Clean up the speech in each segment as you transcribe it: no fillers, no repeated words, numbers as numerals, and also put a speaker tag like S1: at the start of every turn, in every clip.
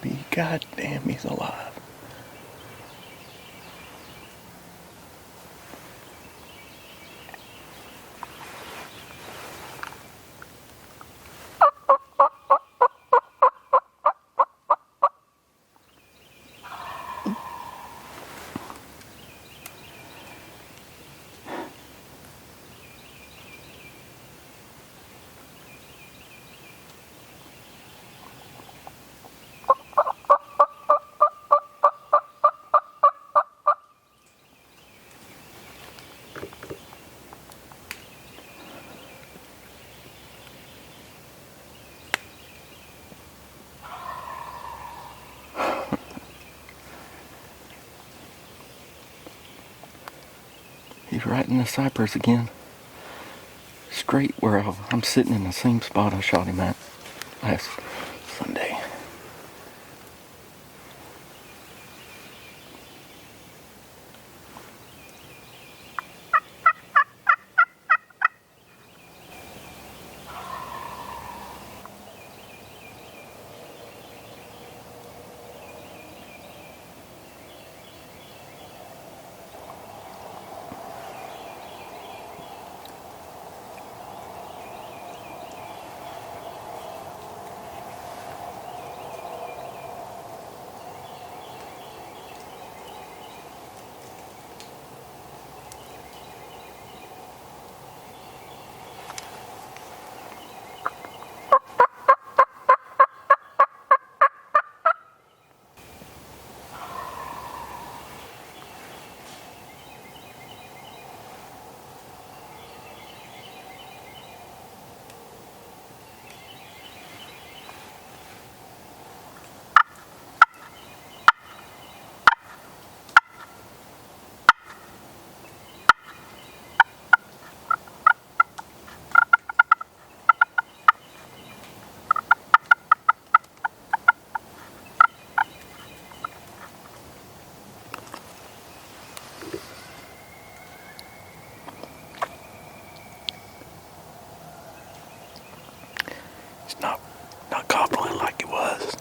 S1: baby. God damn, he's alive. He's right in the cypress again. Straight where I'm sitting in the same spot I shot him at last Sunday. It's not gobbling like it was.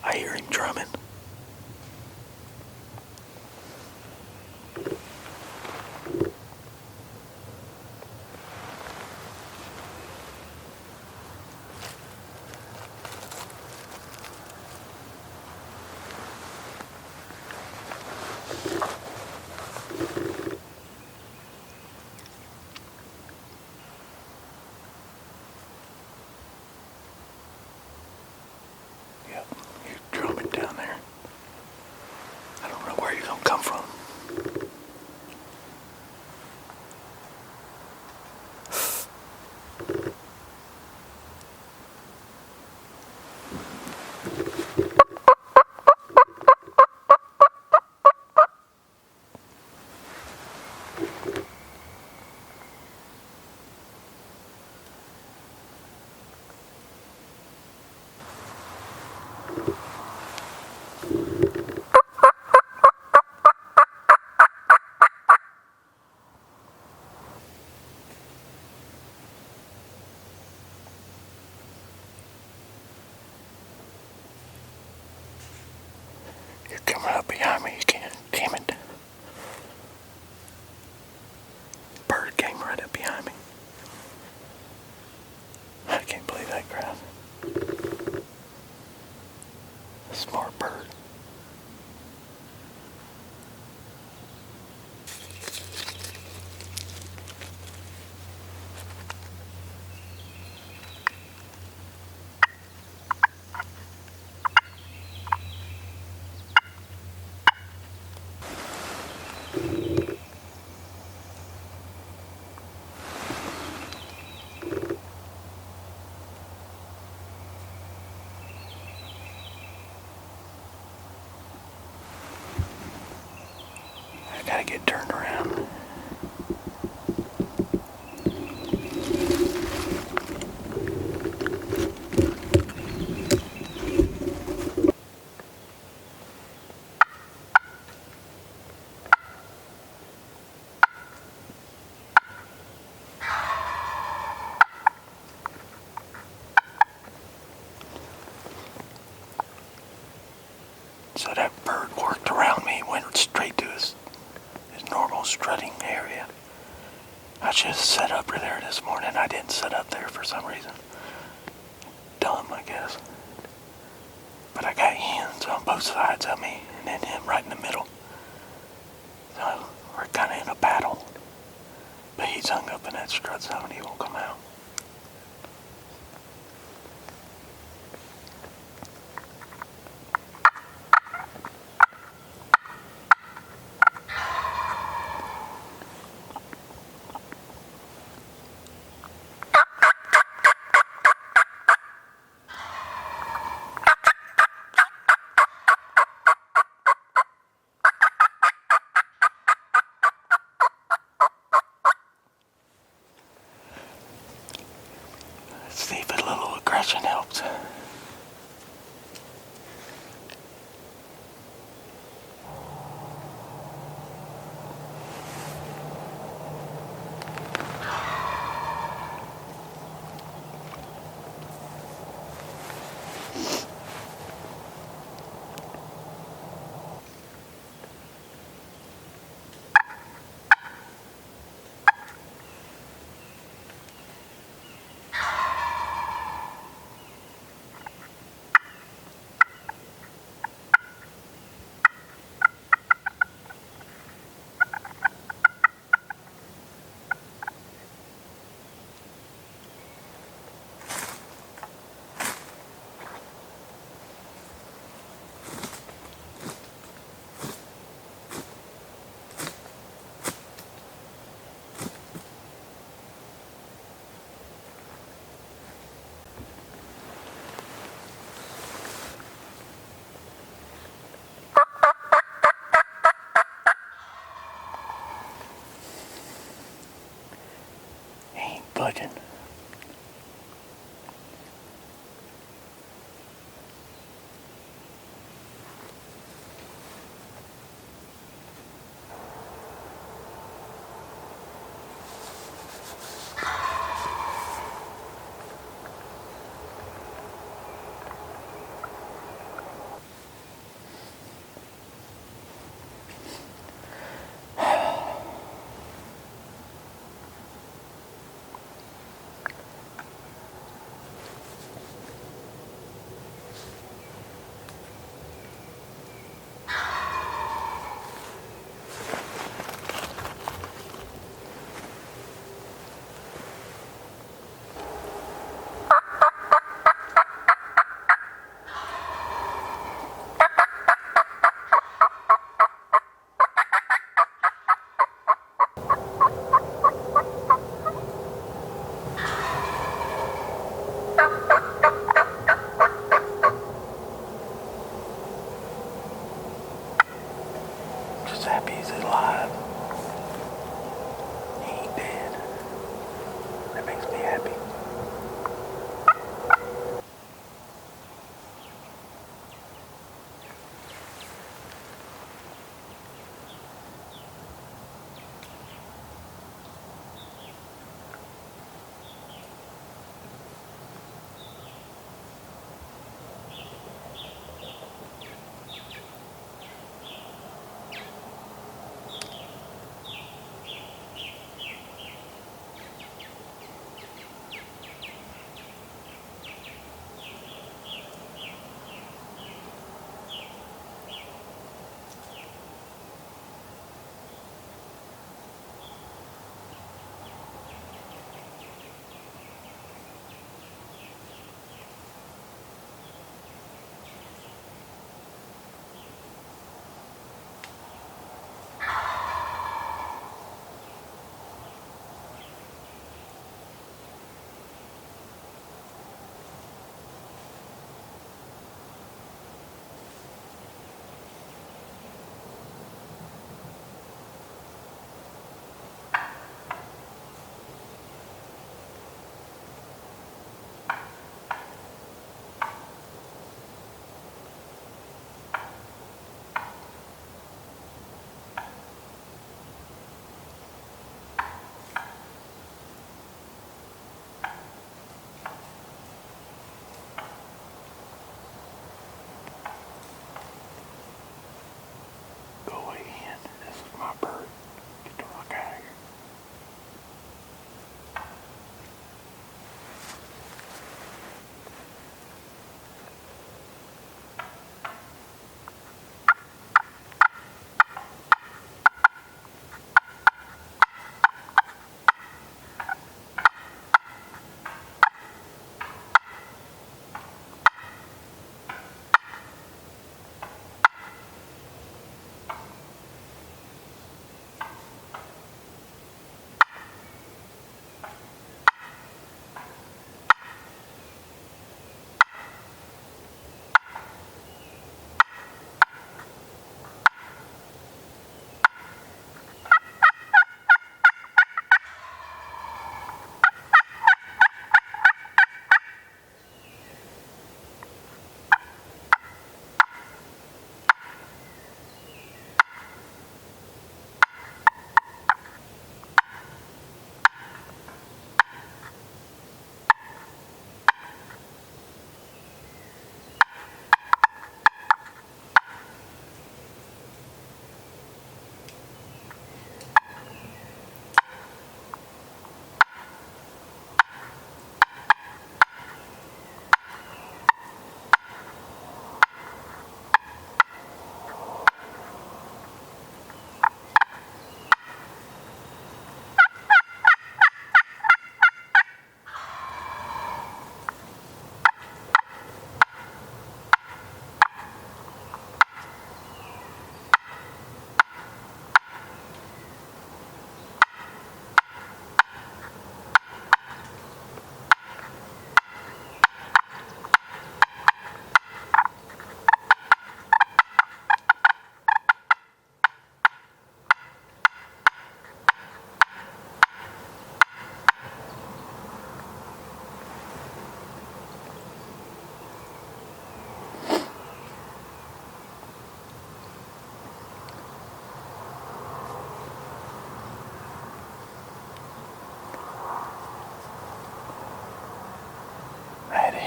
S1: I hear him drumming. Yep, he's drumming down there. So that bird worked around me, went straight to his normal strutting area. I should have set up there this morning. I didn't set up there for some reason. Dumb, I guess. But I got hens on both sides of me, and then him right in the middle. So we're kind of in a battle. But he's hung up in that strut zone. He won't come out. Let's see if a little aggression helps.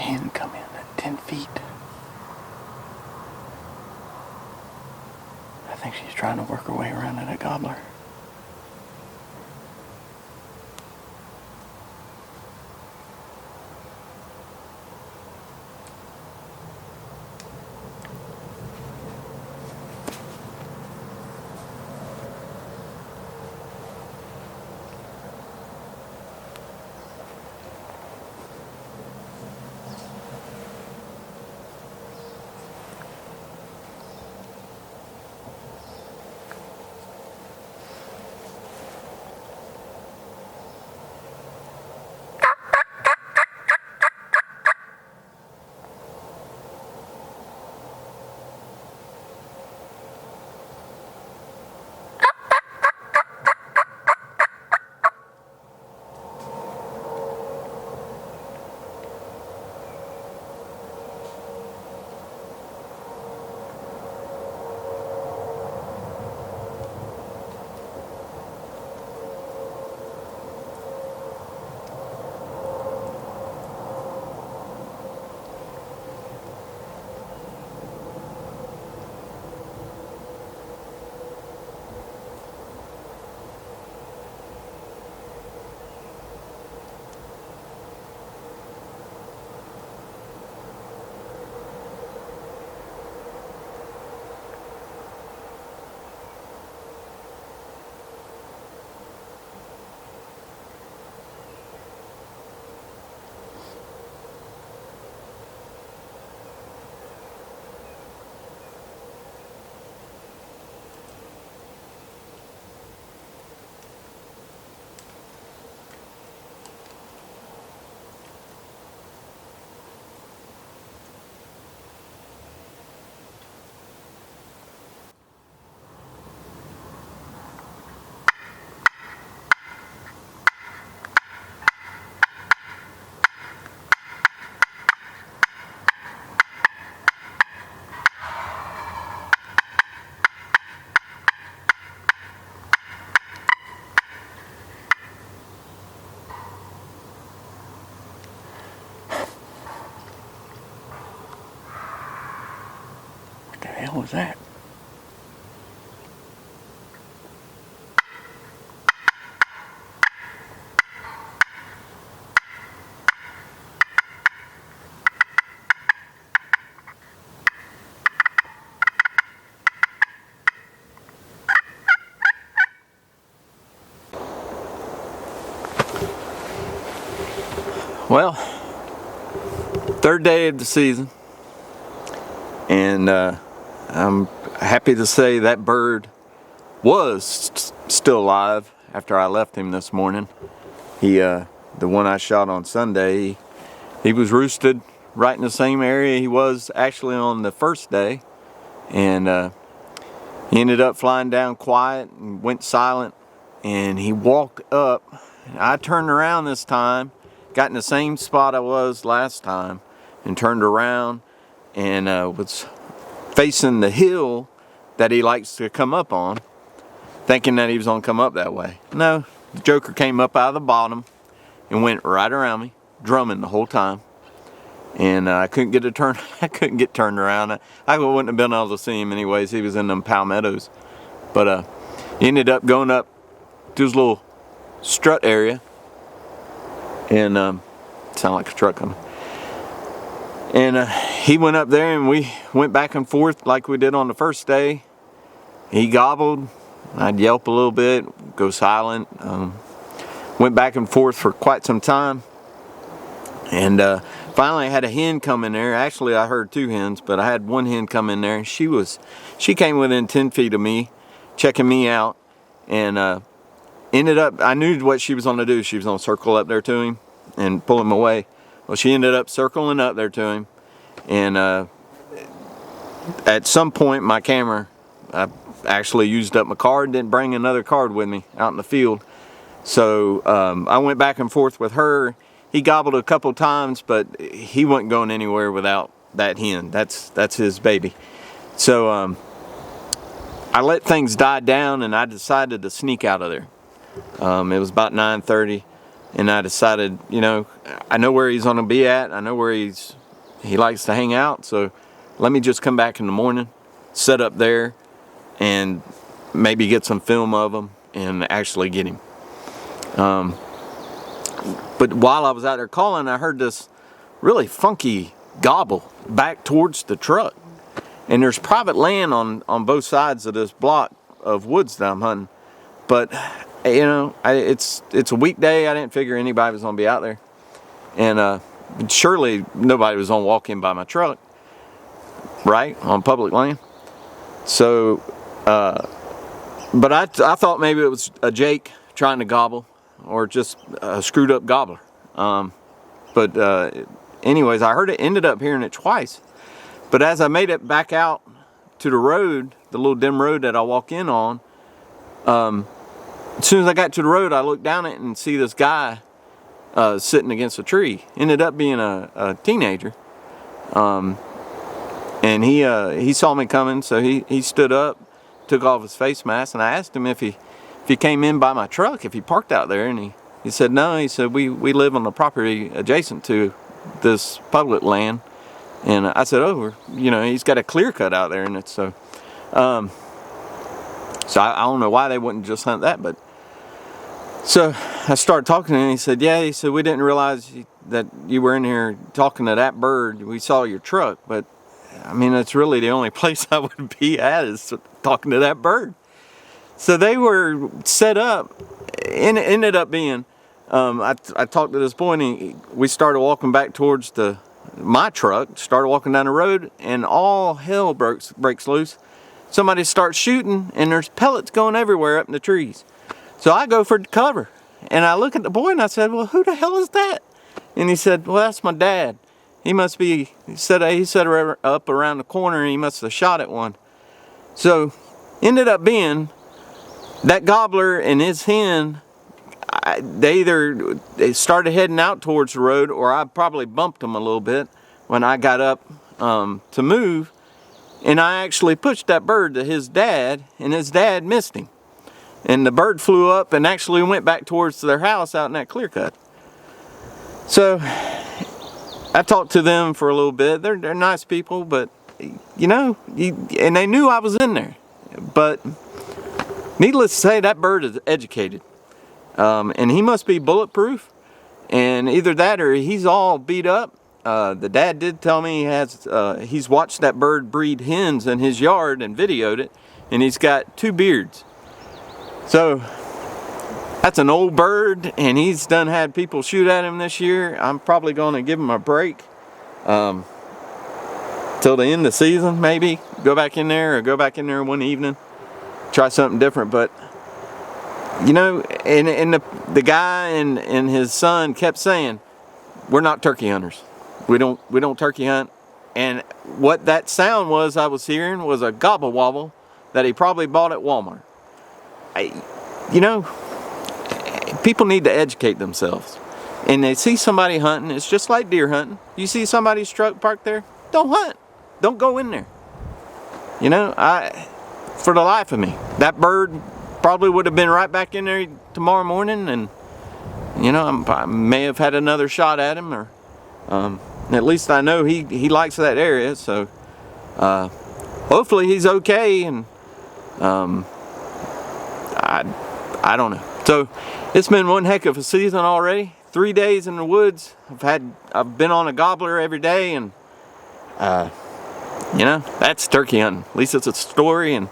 S1: hen come in at 10 feet. I think she's trying to work her way around to that gobbler. What the hell was that? Well, third day of the season, and I'm happy to say that bird was still alive after I left him this morning. The one I shot on Sunday, he was roosted right in the same area he was actually on the first day, and he ended up flying down quiet and went silent, and he walked up. I turned around this time, got in the same spot I was last time, and turned around and was facing the hill that he likes to come up on, thinking that he was going to come up that way. No, the joker came up out of the bottom and went right around me, drumming the whole time. And I couldn't get a turn. I couldn't get turned around. I wouldn't have been able to see him anyways. He was in them palmettos. But he ended up going up to his little strut area, and sound like a truck coming. And he went up there, and we went back and forth like we did on the first day. He gobbled. I'd yelp a little bit, go silent. Went back and forth for quite some time, and finally I had a hen come in there. Actually, I heard two hens, but I had one hen come in there, and she came within 10 feet of me, checking me out, and ended up, I knew what she was going to do. She was going to circle up there to him and pull him away. Well, she ended up circling up there to him, and at some point my camera, I actually used up my card, didn't bring another card with me out in the field. So I went back and forth with her. He gobbled a couple times, but he wasn't going anywhere without that hen. That's his baby. So I let things die down, and I decided to sneak out of there. It was about 9:30.
S2: And I decided, you know, I know where he's going to be at. I know where he likes to hang out. So let me just come back in the morning, set up there, and maybe get some film of him and actually get him. But while I was out there calling, I heard this really funky gobble back towards the truck. And there's private land on both sides of this block of woods that I'm hunting. But, you know, it's a weekday. I didn't figure anybody was going to be out there. And surely nobody was going to walk in by my truck, right, on public land. So, but I thought maybe it was a Jake trying to gobble, or just a screwed up gobbler. But anyways, I heard it, ended up hearing it twice. But as I made it back out to the road, the little dim road that I walk in on, as soon as I got to the road, I looked down it and see this guy sitting against a tree. Ended up being a teenager. And he saw me coming, so he stood up, took off his face mask, and I asked him if he came in by my truck, if he parked out there, and he said no. He said we live on the property adjacent to this public land. And I said, oh, you know, he's got a clear cut out there, and it's so I don't know why they wouldn't just hunt that. But so I started talking to him, and he said, yeah, he said, we didn't realize that you were in here talking to that bird. We saw your truck, but I mean, it's really the only place I would be at is talking to that bird. So they were set up, and it ended up being, I talked to this boy, and we started walking back towards my truck, started walking down the road, and all hell breaks loose. Somebody starts shooting, and there's pellets going everywhere up in the trees. So I go for cover, and I look at the boy, and I said, well, who the hell is that? And he said, well, that's my dad. He set her up around the corner, and he must have shot at one. So ended up being that gobbler and his hen, they started heading out towards the road, or I probably bumped them a little bit when I got up to move, and I actually pushed that bird to his dad, and his dad missed him. And the bird flew up and actually went back towards their house out in that clear cut. So I talked to them for a little bit. They're nice people, but you know, and they knew I was in there. But needless to say, that bird is educated. And he must be bulletproof, and either that or he's all beat up. The dad did tell me he's watched that bird breed hens in his yard and videoed it, and he's got 2 beards. So that's an old bird, and he's done had people shoot at him this year. I'm probably going to give him a break till the end of the season, maybe go back in there one evening, try something different. But you know, and the guy and his son kept saying, we're not turkey hunters. We don't turkey hunt. And what that sound was I was hearing was a gobble wobble that he probably bought at Walmart. You know, people need to educate themselves. And they see somebody hunting, it's just like deer hunting. You see somebody's truck parked there, don't hunt. Don't go in there. You know, for the life of me, that bird probably would have been right back in there tomorrow morning, and you know, I may have had another shot at him, or at least I know he likes that area. So hopefully he's okay, and I don't know. So it's been one heck of a season already. 3 days in the woods. I've been on a gobbler every day, and you know, that's turkey hunting. At least it's a story, and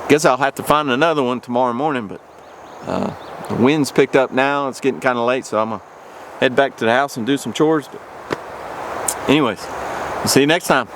S2: guess I'll have to find another one tomorrow morning. But the wind's picked up now. It's getting kind of late, so I'm gonna head back to the house and do some chores. But anyways, see you next time.